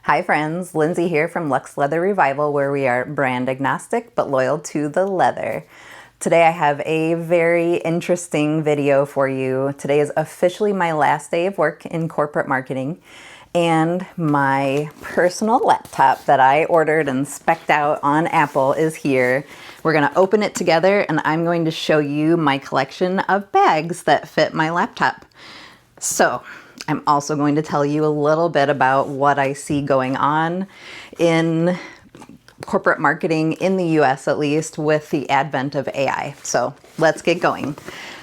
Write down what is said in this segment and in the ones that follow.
Hi friends, Lindsay here from Luxe Leather Revival, where we are brand agnostic but loyal to the leather. Today I have a very interesting video for you. Today is officially my last day of work in corporate marketing, and my personal laptop that I ordered and spec'd out on Apple is here. We're gonna open it together and I'm going to show you my collection of bags that fit my laptop. So, I'm also going to tell you a little bit about what I see going on in corporate marketing in the US, at least, with the advent of AI. So let's get going.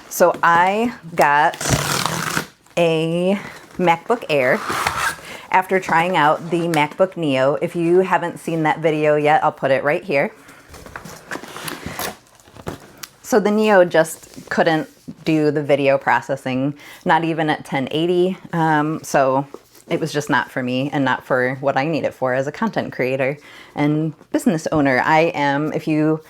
So I got a MacBook Air after trying out the MacBook Neo. If you haven't seen that video yet, I'll put it right here. So the Neo just couldn't do the video processing, not even at 1080. So it was just not for me and not for what I need it for as a content creator and business owner. If you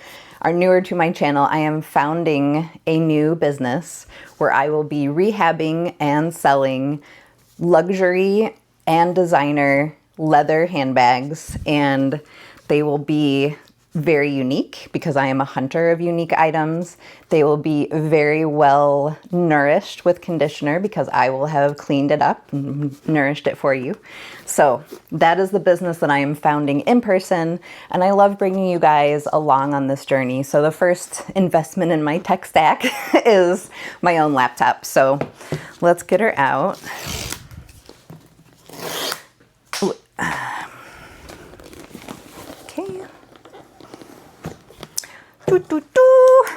are newer to my channel, I am founding a new business where I will be rehabbing and selling luxury and designer leather handbags, and they will be very unique because I am a hunter of unique items. They will be very well nourished with conditioner because I will have cleaned it up and nourished it for you. So that is the business that I am founding in person, and I love bringing you guys along on this journey. So the first investment in my tech stack is my own laptop. So let's get her out. Okay.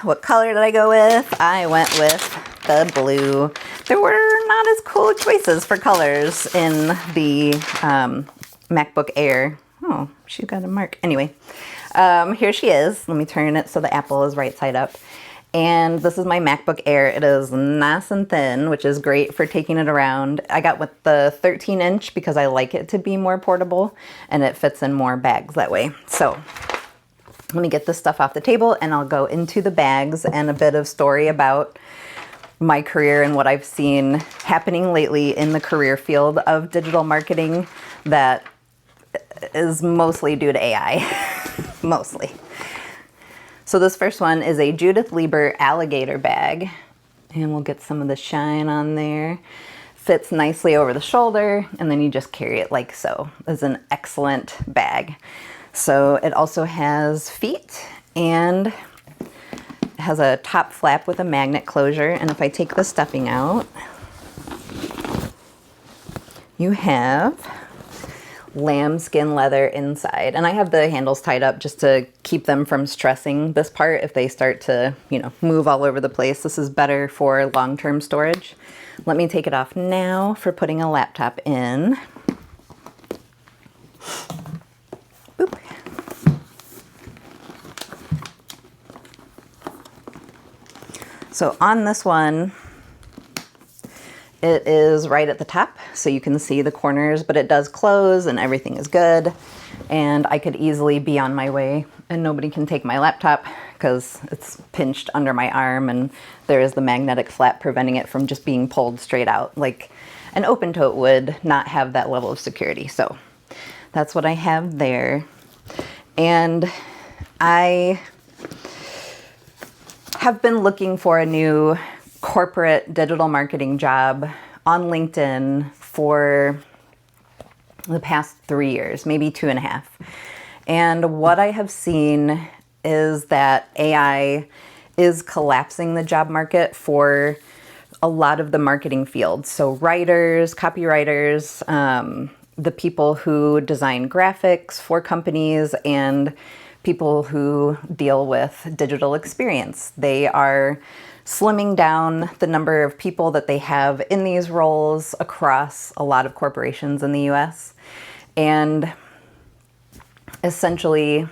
What color did I go with? I went with the blue. There were not as cool choices for colors in the MacBook Air. Oh, she got a mark. Anyway, here she is. Let me turn it so the Apple is right side up. And this is my MacBook Air. It is nice and thin, which is great for taking it around. I got with the 13-inch because I like it to be more portable and it fits in more bags that way. So let me get this stuff off the table and I'll go into the bags and a bit of story about my career and what I've seen happening lately in the career field of digital marketing that is mostly due to AI, mostly. So this first one is a Judith Lieber alligator bag, and we'll get some of the shine on there. Fits nicely over the shoulder, and then you just carry it like so. It's an excellent bag. So it also has feet and has a top flap with a magnet closure. And if I take the stuffing out, you have lambskin leather inside. And I have the handles tied up just to keep them from stressing this part if they start to, move all over the place. This is better for long-term storage. Let me take it off now for putting a laptop in. Boop. So on this one, it is right at the top, so you can see the corners, but it does close and everything is good. And I could easily be on my way and nobody can take my laptop because it's pinched under my arm and there is the magnetic flap preventing it from just being pulled straight out. Like an open tote would not have that level of security. So that's what I have there. And I have been looking for a new corporate digital marketing job on LinkedIn for the past 3 years, maybe 2.5. And what I have seen is that AI is collapsing the job market for a lot of the marketing fields. So writers, copywriters, the people who design graphics for companies, and people who deal with digital experience. They are slimming down the number of people that they have in these roles across a lot of corporations in the US, and essentially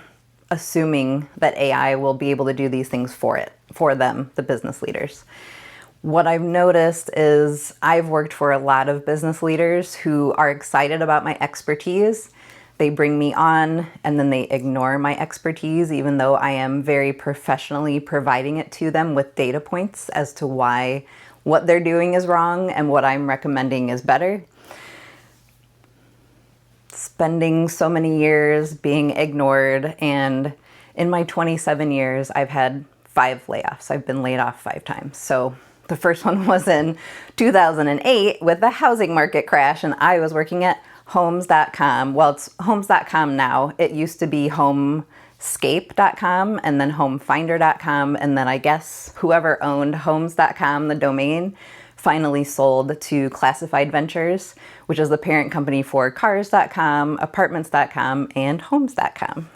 assuming that AI will be able to do these things for them, the business leaders. What I've noticed is I've worked for a lot of business leaders who are excited about my expertise. They bring me on and then they ignore my expertise, even though I am very professionally providing it to them with data points as to why what they're doing is wrong and what I'm recommending is better. spending so many years being ignored, and in my 27 years, I've had 5 layoffs. I've been laid off 5 times. So the first one was in 2008 with the housing market crash, and I was working at homes.com. Well, it's homes.com now. It used to be homescape.com and then homefinder.com, and then I guess whoever owned homes.com, the domain, finally sold to Classified Ventures, which is the parent company for cars.com, apartments.com, and homes.com.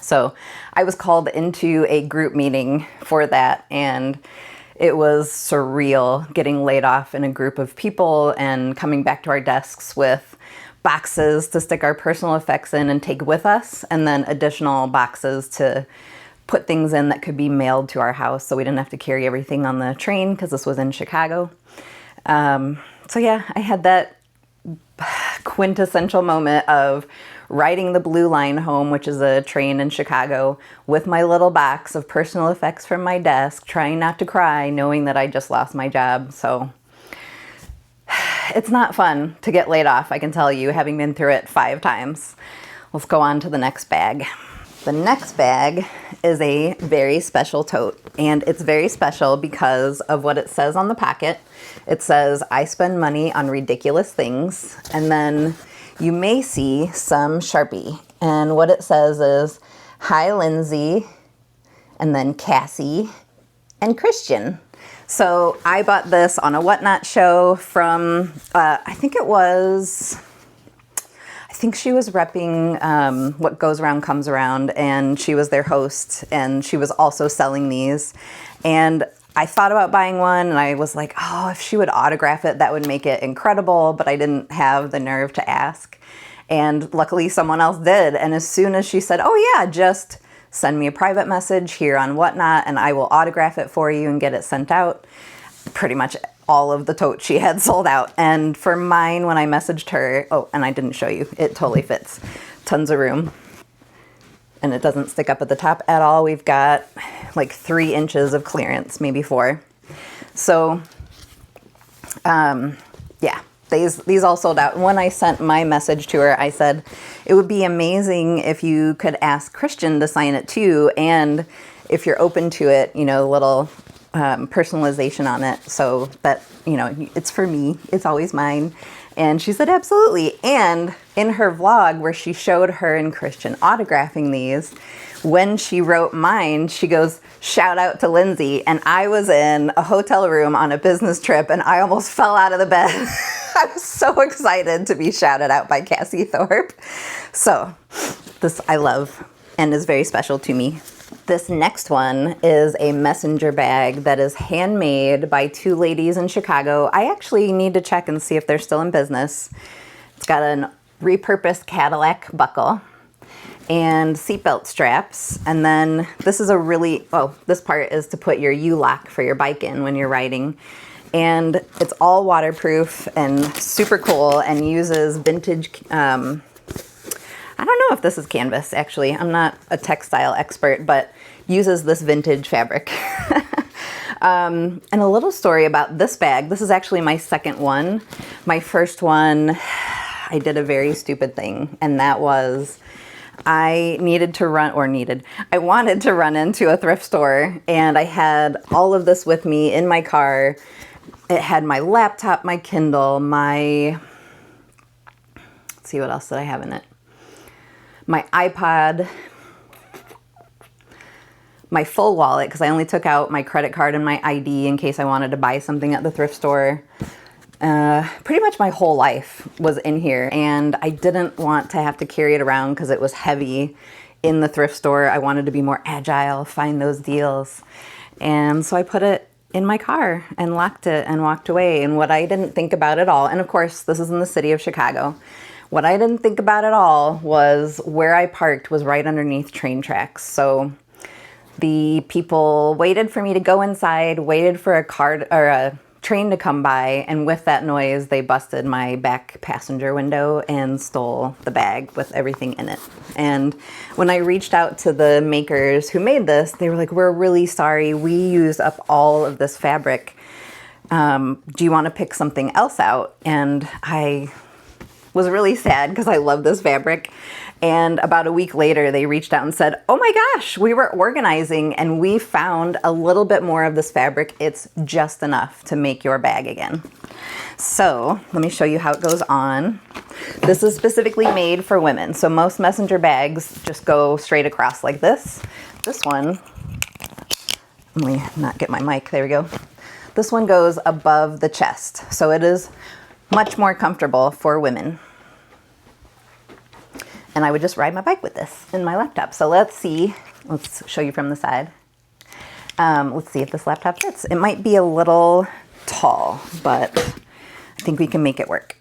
So I was called into a group meeting for that, and it was surreal getting laid off in a group of people and coming back to our desks with boxes to stick our personal effects in and take with us, and then additional boxes to put things in that could be mailed to our house so we didn't have to carry everything on the train because this was in Chicago. So yeah, I had that quintessential moment of riding the Blue Line home, which is a train in Chicago, with my little box of personal effects from my desk, trying not to cry, knowing that I just lost my job. So it's not fun to get laid off, I can tell you, having been through it 5 times. Let's go on to the next bag. The next bag is a very special tote, and it's very special because of what it says on the pocket. It says, "I spend money on ridiculous things," and then you may see some Sharpie, and what it says is, "Hi Lindsay," and then Cassie and Christian. So I bought this on a Whatnot show from, I think she was repping What Goes Around Comes Around, and she was their host, and she was also selling these. And I thought about buying one, and I was like, oh, if she would autograph it, that would make it incredible, but I didn't have the nerve to ask. And luckily someone else did, and as soon as she said, oh yeah, just send me a private message here on Whatnot, and I will autograph it for you and get it sent out, pretty much all of the totes she had sold out. And for mine, when I messaged her, oh, and I didn't show you, it totally fits. Tons of room. And it doesn't stick up at the top at all. We've got like 3 inches of clearance, maybe 4. So, yeah, these all sold out. When I sent my message to her, I said, it would be amazing if you could ask Christian to sign it too. And if you're open to it, you know, a little personalization on it so that, you know, it's for me, it's always mine. And she said, absolutely. And in her vlog where she showed her and Christian autographing these, when she wrote mine, she goes, shout out to Lindsay. And I was in a hotel room on a business trip and I almost fell out of the bed. I was so excited to be shouted out by Cassie Thorpe. So this I love and is very special to me. This next one is a messenger bag that is handmade by 2 ladies in Chicago. I actually need to check and see if they're still in business. It's got a repurposed Cadillac buckle and seatbelt straps. And then this is a really, this part is to put your U-lock for your bike in when you're riding. And it's all waterproof and super cool and uses vintage, I don't know if this is canvas, actually. I'm not a textile expert, but uses this vintage fabric. And a little story about this bag. This is actually my second one. My first one, I did a very stupid thing, and that was I wanted to run into a thrift store, and I had all of this with me in my car. It had my laptop, my Kindle, let's see what else did I have in it. My iPod, my full wallet, because I only took out my credit card and my ID in case I wanted to buy something at the thrift store. Pretty much my whole life was in here, and I didn't want to have to carry it around because it was heavy in the thrift store. I wanted to be more agile, find those deals. And so I put it in my car and locked it and walked away. And what I didn't think about at all, and of course this is in the city of Chicago, what I didn't think about at all was where I parked was right underneath train tracks. So the people waited for me to go inside, waited for a train to come by, and with that noise, they busted my back passenger window and stole the bag with everything in it. And when I reached out to the makers who made this, they were like, we're really sorry. We used up all of this fabric. Do you want to pick something else out? And I was really sad because I love this fabric. And about a week later, they reached out and said, oh my gosh, we were organizing and we found a little bit more of this fabric. It's just enough to make your bag again. So let me show you how it goes on. This is specifically made for women. So most messenger bags just go straight across like this. This one, let me not get my mic, there we go. This one goes above the chest. So it is much more comfortable for women. And I would just ride my bike with this in my laptop. So let's show you from the side. Let's see if this laptop fits. It might be a little tall, but I think we can make it work.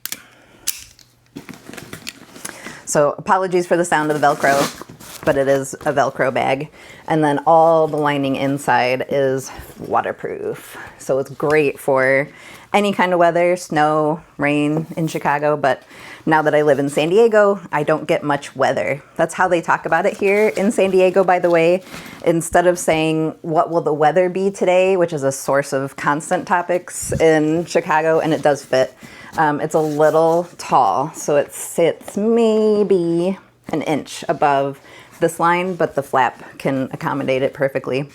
So apologies for the sound of the Velcro, but it is a Velcro bag. And then all the lining inside is waterproof. So it's great for any kind of weather, snow, rain in Chicago, but now that I live in San Diego, I don't get much weather. That's how they talk about it here in San Diego, by the way. Instead of saying, what will the weather be today, which is a source of constant topics in Chicago, and it does fit. It's a little tall, so it sits maybe an inch above this line, but the flap can accommodate it perfectly.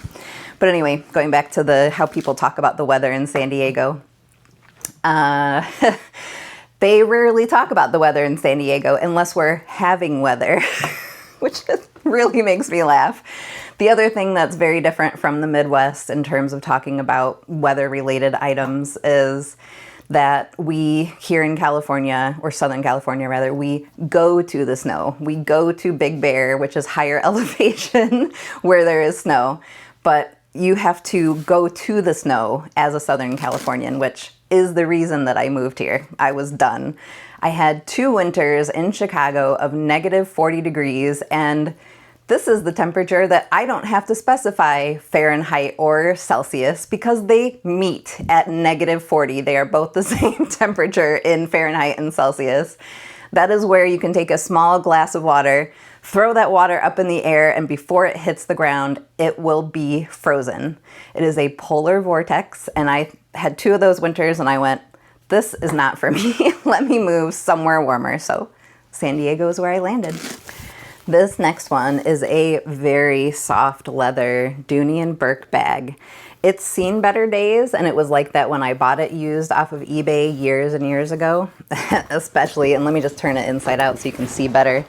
But anyway, going back to how people talk about the weather in San Diego. They rarely talk about the weather in San Diego unless we're having weather, which really makes me laugh. The other thing that's very different from the Midwest in terms of talking about weather-related items is that we here in California, or Southern California rather, we go to the snow. We go to Big Bear, which is higher elevation where there is snow. But you have to go to the snow as a Southern Californian, which is the reason that I moved here. I was done. I had 2 winters in Chicago of negative 40 degrees, and this is the temperature that I don't have to specify Fahrenheit or Celsius because they meet at negative 40. They are both the same temperature in Fahrenheit and Celsius. That is where you can take a small glass of water, throw that water up in the air, and before it hits the ground, it will be frozen. It is a polar vortex, and I had 2 of those winters and I went, this is not for me. Let me move somewhere warmer. So San Diego is where I landed. This next one is a very soft leather Dooney and Burke bag. It's seen better days, and it was like that when I bought it used off of eBay years and years ago, especially, and let me just turn it inside out so you can see better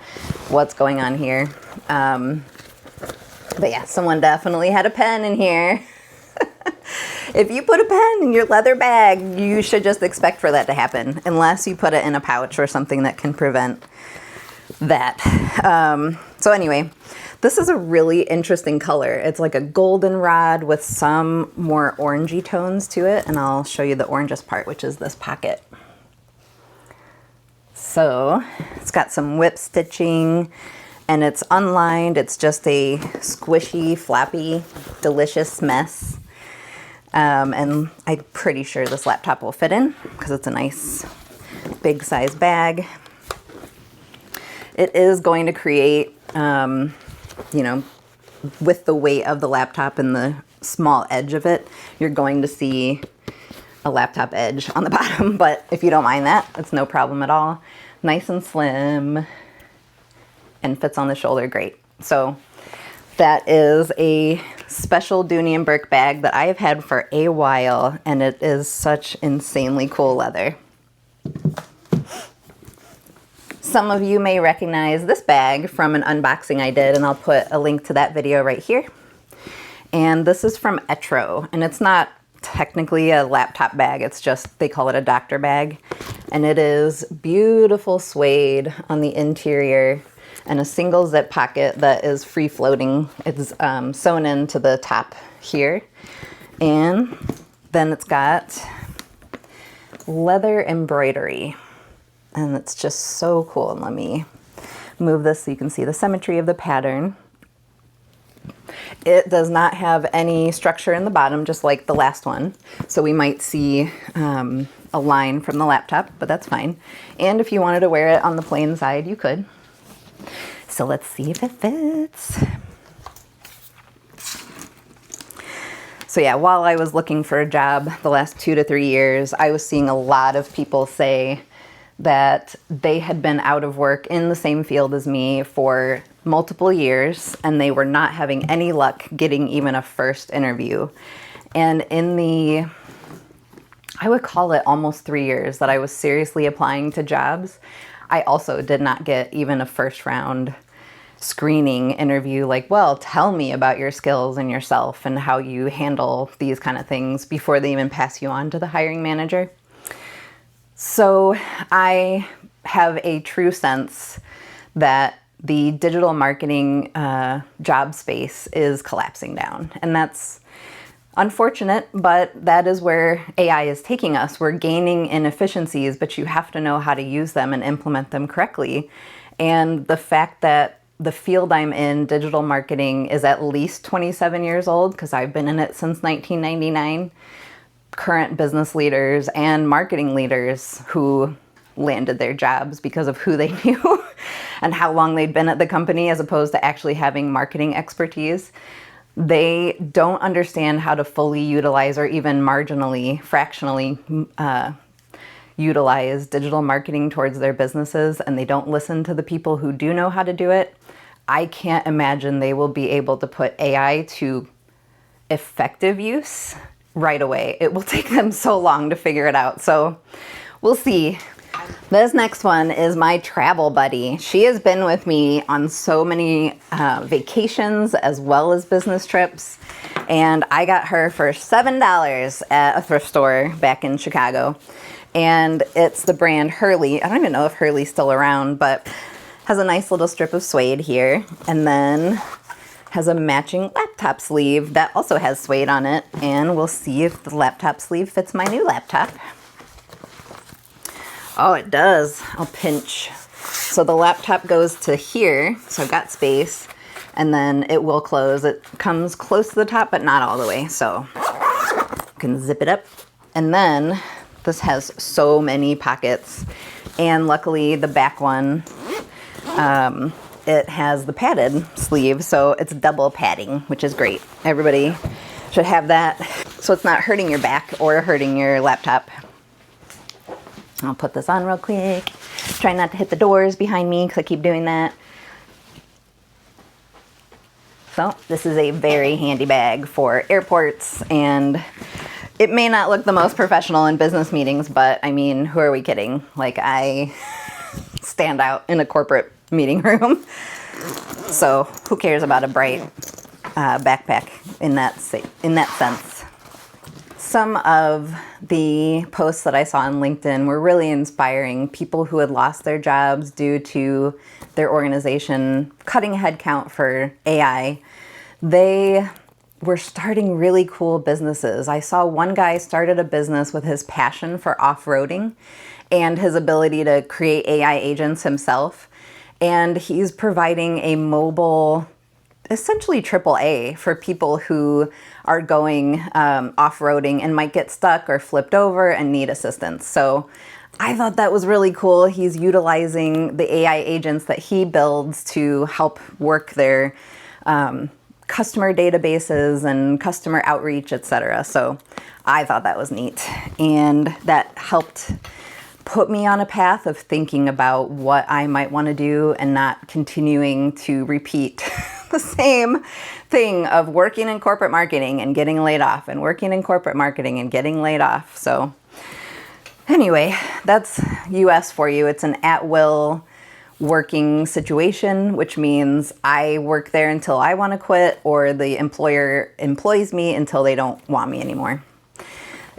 what's going on here. But yeah, someone definitely had a pen in here. If you put a pen in your leather bag, you should just expect for that to happen, unless you put it in a pouch or something that can prevent that. So anyway, this is a really interesting color. It's like a goldenrod with some more orangey tones to it, and I'll show you the orangest part, which is this pocket. So it's got some whip stitching, and it's unlined. It's just a squishy, flappy, delicious mess. And I'm pretty sure this laptop will fit in because it's a nice big size bag. It is going to create, you know, with the weight of the laptop and the small edge of it, you're going to see a laptop edge on the bottom. But if you don't mind that, it's no problem at all. Nice and slim and fits on the shoulder great. So that is a special Dooney and Burke bag that I have had for a while, and it is such insanely cool leather. Some of you may recognize this bag from an unboxing I did, and I'll put a link to that video right here. And this is from Etro, and it's not technically a laptop bag, it's just, they call it a doctor bag. And it is beautiful suede on the interior and a single zip pocket that is free floating. It's sewn into the top here. And then it's got leather embroidery. And it's just so cool. And let me move this so you can see the symmetry of the pattern. It does not have any structure in the bottom, just like the last one. So we might see a line from the laptop, but that's fine. And if you wanted to wear it on the plain side, you could. So let's see if it fits. So yeah, while I was looking for a job the last 2 to 3 years, I was seeing a lot of people say that they had been out of work in the same field as me for multiple years, and they were not having any luck getting even a first interview. And in the, I would call it almost 3 years that I was seriously applying to jobs, I also did not get even a first round screening interview, like, well, tell me about your skills and yourself and how you handle these kind of things before they even pass you on to the hiring manager. So I have a true sense that the digital marketing job space is collapsing down. And that's unfortunate, but that is where AI is taking us. We're gaining in efficiencies, but you have to know how to use them and implement them correctly. And the fact that the field I'm in, digital marketing, is at least 27 years old, because I've been in it since 1999. Current business leaders and marketing leaders who landed their jobs because of who they knew and how long they'd been at the company, as opposed to actually having marketing expertise. They don't understand how to fully utilize or even marginally, fractionally utilize digital marketing towards their businesses, and they don't listen to the people who do know how to do it. I can't imagine they will be able to put AI to effective use right away. It will take them so long to figure it out. So we'll see. This next one is my travel buddy. She has been with me on so many vacations as well as business trips. And I got her for $7 at a thrift store back in Chicago. And it's the brand Hurley. I don't even know if Hurley's still around, but has a nice little strip of suede here. And then has a matching laptop sleeve that also has suede on it. And we'll see if the laptop sleeve fits my new laptop. Oh, it does. I'll pinch. So the laptop goes to here, so I've got space, and then it will close. It comes close to the top, but not all the way, so you can zip it up. And then this has so many pockets, and luckily the back one, it has the padded sleeve, so it's double padding, which is great. Everybody should have that, so it's not hurting your back or hurting your laptop. I'll put this on real quick. Try not to hit the doors behind me because I keep doing that. So this is a very handy bag for airports, and it may not look the most professional in business meetings, but I mean, who are we kidding? Like, I stand out in a corporate meeting room. So who cares about a bright backpack in that sense? Some of the posts that I saw on LinkedIn were really inspiring. People who had lost their jobs due to their organization cutting headcount for AI. They were starting really cool businesses. I saw one guy started a business with his passion for off-roading and his ability to create AI agents himself. And he's providing a mobile, essentially AAA, for people who are going off-roading and might get stuck or flipped over and need assistance. So I thought that was really cool. He's utilizing the AI agents that he builds to help work their customer databases and customer outreach, etc. So I thought that was neat. And that helped put me on a path of thinking about what I might want to do and not continuing to repeat the same thing of working in corporate marketing and getting laid off and working in corporate marketing and getting laid off. So anyway, that's US for you. It's an at-will working situation, which means I work there until I want to quit, or the employer employs me until they don't want me anymore.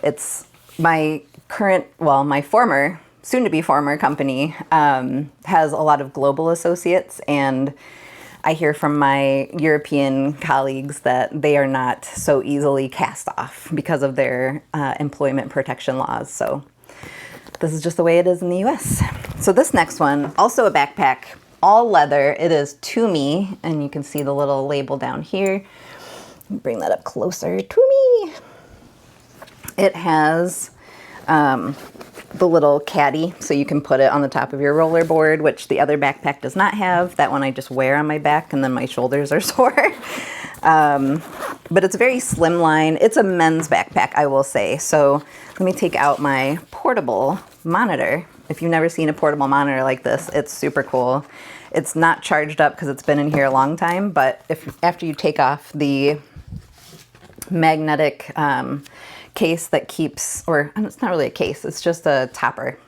It's my former, soon-to-be former company has a lot of global associates, and I hear from my European colleagues that they are not so easily cast off because of their employment protection laws. So this is just the way it is in the US. So this next one, also a backpack, all leather. It is to me, and you can see the little label down here. Bring that up closer to me. It has the little caddy, so you can put it on the top of your rollerboard, which the other backpack does not have. That one I just wear on my back, and then my shoulders are sore. But it's very slimline. It's a men's backpack, I will say. So let me take out my portable monitor If you've never seen a portable monitor like this, it's super cool. It's not charged up because it's been in here a long time, but after you take off the magnetic case that keeps, or it's not really a case, it's just a topper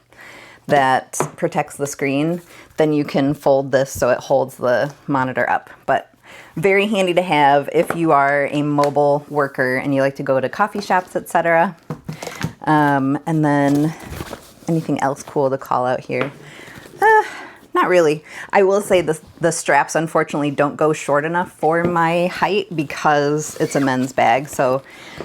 that protects the screen, then you can fold this so it holds the monitor up. But very handy to have if you are a mobile worker and you like to go to coffee shops, etc. And then anything else cool to call out here? Not really. I will say the straps unfortunately don't go short enough for my height because it's a men's bag. So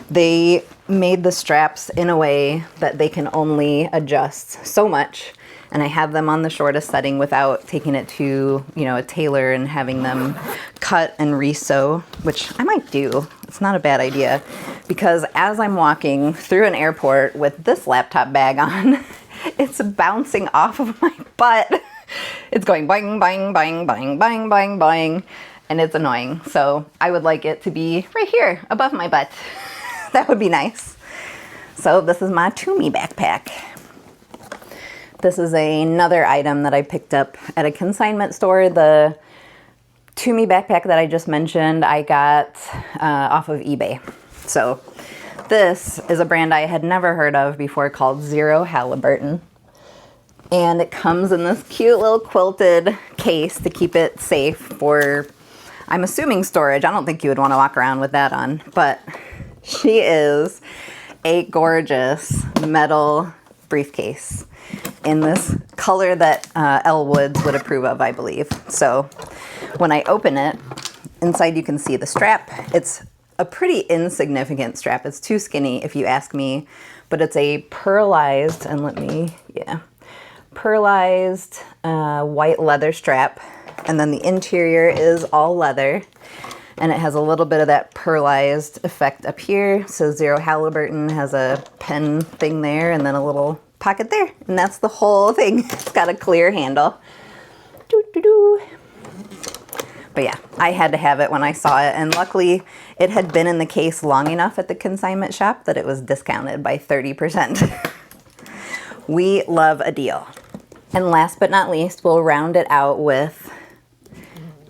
they made the straps in a way that they can only adjust so much. And I have them on the shortest setting without taking it to, a tailor and having them cut and re-sew, which I might do. It's not a bad idea because as I'm walking through an airport with this laptop bag on, it's bouncing off of my butt. It's going boing, boing, boing, boing, boing, boing, boing, and it's annoying. So I would like it to be right here above my butt. That would be nice. So this is my Tumi backpack. This is another item that I picked up at a consignment store. The Tumi backpack that I just mentioned, I got off of eBay. So this is a brand I had never heard of before called Zero Halliburton. And it comes in this cute little quilted case to keep it safe for, I'm assuming, storage. I don't think you would want to walk around with that on, but she is a gorgeous metal briefcase in this color that Elle Woods would approve of, I believe. So when I open it, inside you can see the strap. It's a pretty insignificant strap. It's too skinny if you ask me, but it's a pearlized, pearlized white leather strap, and then the interior is all leather, and it has a little bit of that pearlized effect up here. So Zero Halliburton has a pen thing there and then a little pocket there, and that's the whole thing. It's got a clear handle. But yeah, I had to have it when I saw it, and luckily it had been in the case long enough at the consignment shop that it was discounted by 30%. We love a deal. And last but not least, we'll round it out with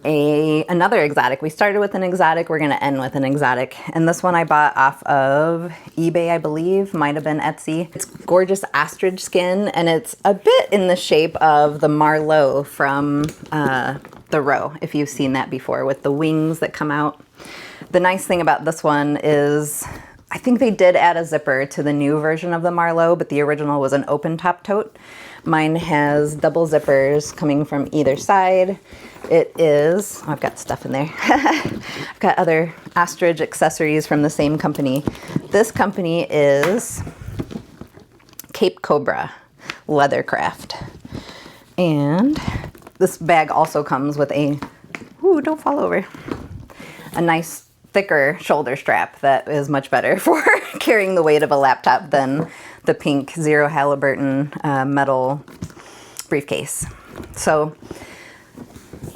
another exotic. We started with an exotic, we're gonna end with an exotic. And this one I bought off of eBay, I believe, might have been Etsy. It's gorgeous ostrich skin, and it's a bit in the shape of the Marlowe from the Row, if you've seen that before, with the wings that come out. The nice thing about this one is I think they did add a zipper to the new version of the Marlowe, but the original was an open top tote. Mine has double zippers coming from either side. It is, I've got stuff in there. I've got other ostrich accessories from the same company. This company is Cape Cobra Leathercraft. And this bag also comes with don't fall over, a nice thicker shoulder strap that is much better for carrying the weight of a laptop than the pink Zero Halliburton metal briefcase. So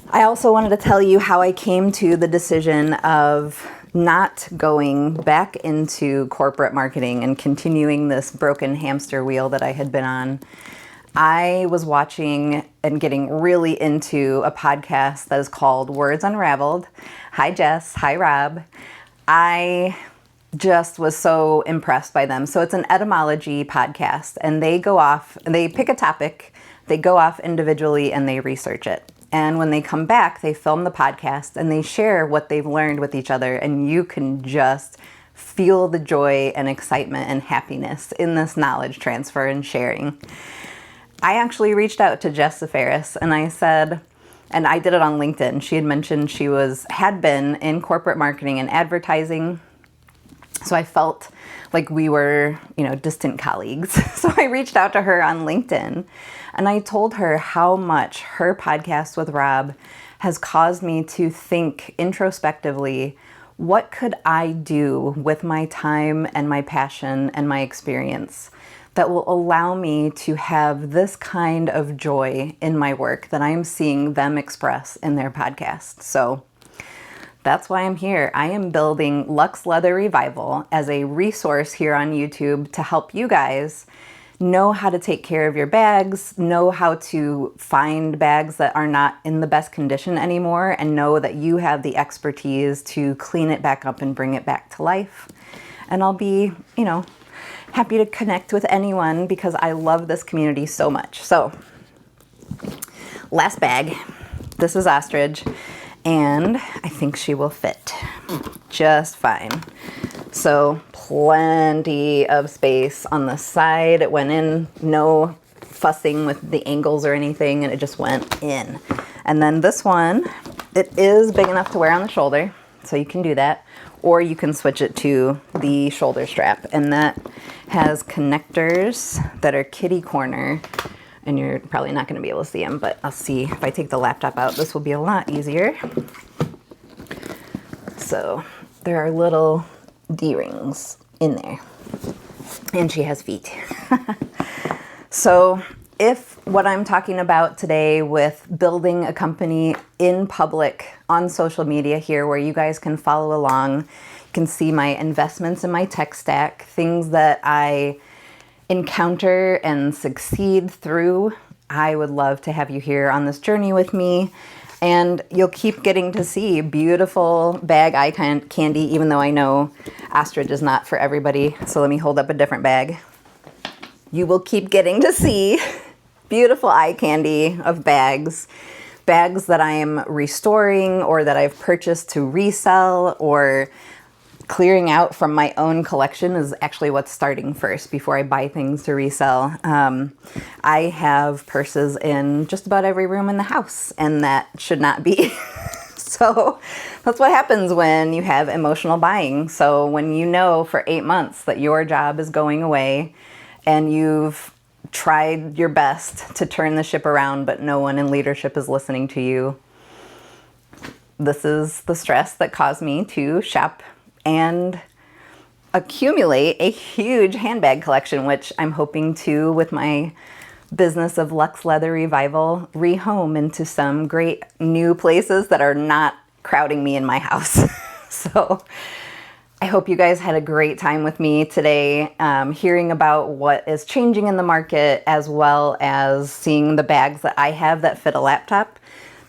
I also wanted to tell you how I came to the decision of not going back into corporate marketing and continuing this broken hamster wheel that I had been on. I was watching and getting really into a podcast that is called Words Unraveled. Hi, Jess. Hi, Rob. I just was so impressed by them. So it's an etymology podcast, and they go off and they pick a topic, they go off individually and they research it. And when they come back, they film the podcast and they share what they've learned with each other, and you can just feel the joy and excitement and happiness in this knowledge transfer and sharing. I actually reached out to Jess Ferris and I said, and I did it on LinkedIn. She had mentioned she had been in corporate marketing and advertising. So I felt like we were, distant colleagues. So I reached out to her on LinkedIn and I told her how much her podcast with Rob has caused me to think introspectively, what could I do with my time and my passion and my experience that will allow me to have this kind of joy in my work that I'm seeing them express in their podcast. So that's why I'm here. I am building Luxe Leather Revival as a resource here on YouTube to help you guys know how to take care of your bags, know how to find bags that are not in the best condition anymore, and know that you have the expertise to clean it back up and bring it back to life. And I'll be, happy to connect with anyone because I love this community so much. So, last bag. This is Ostrich, and I think she will fit just fine. So plenty of space on the side. It went in, no fussing with the angles or anything, and it just went in. And then this one, it is big enough to wear on the shoulder, so you can do that. Or you can switch it to the shoulder strap, and that has connectors that are kitty corner. And you're probably not going to be able to see them, but I'll see if I take the laptop out, this will be a lot easier. So there are little D-rings in there, and she has feet. So if what I'm talking about today with building a company in public on social media here where you guys can follow along, you can see my investments in my tech stack, things that I encounter and succeed through, I would love to have you here on this journey with me. And you'll keep getting to see beautiful bag eye candy, even though I know Ostrich is not for everybody. So let me hold up a different bag. You will keep getting to see beautiful eye candy of bags that I am restoring or that I've purchased to resell, or clearing out from my own collection is actually what's starting first before I buy things to resell. I have purses in just about every room in the house, and that should not be. So that's what happens when you have emotional buying. So when you know for 8 months that your job is going away and you've tried your best to turn the ship around, but no one in leadership is listening to you, this is the stress that caused me to shop and accumulate a huge handbag collection, which I'm hoping to, with my business of Luxe Leather Revival, rehome into some great new places that are not crowding me in my house. So I hope you guys had a great time with me today, hearing about what is changing in the market, as well as seeing the bags that I have that fit a laptop.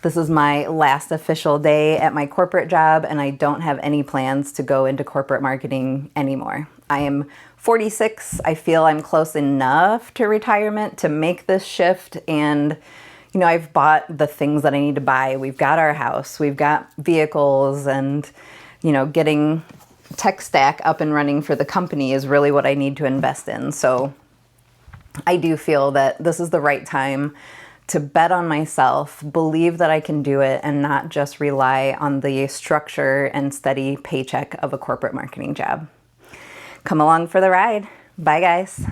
This is my last official day at my corporate job, and I don't have any plans to go into corporate marketing anymore. I am 46. I feel I'm close enough to retirement to make this shift, and I've bought the things that I need to buy. We've got our house, we've got vehicles, and getting tech stack up and running for the company is really what I need to invest in. So I do feel that this is the right time to bet on myself, believe that I can do it, and not just rely on the structure and steady paycheck of a corporate marketing job. Come along for the ride. Bye, guys.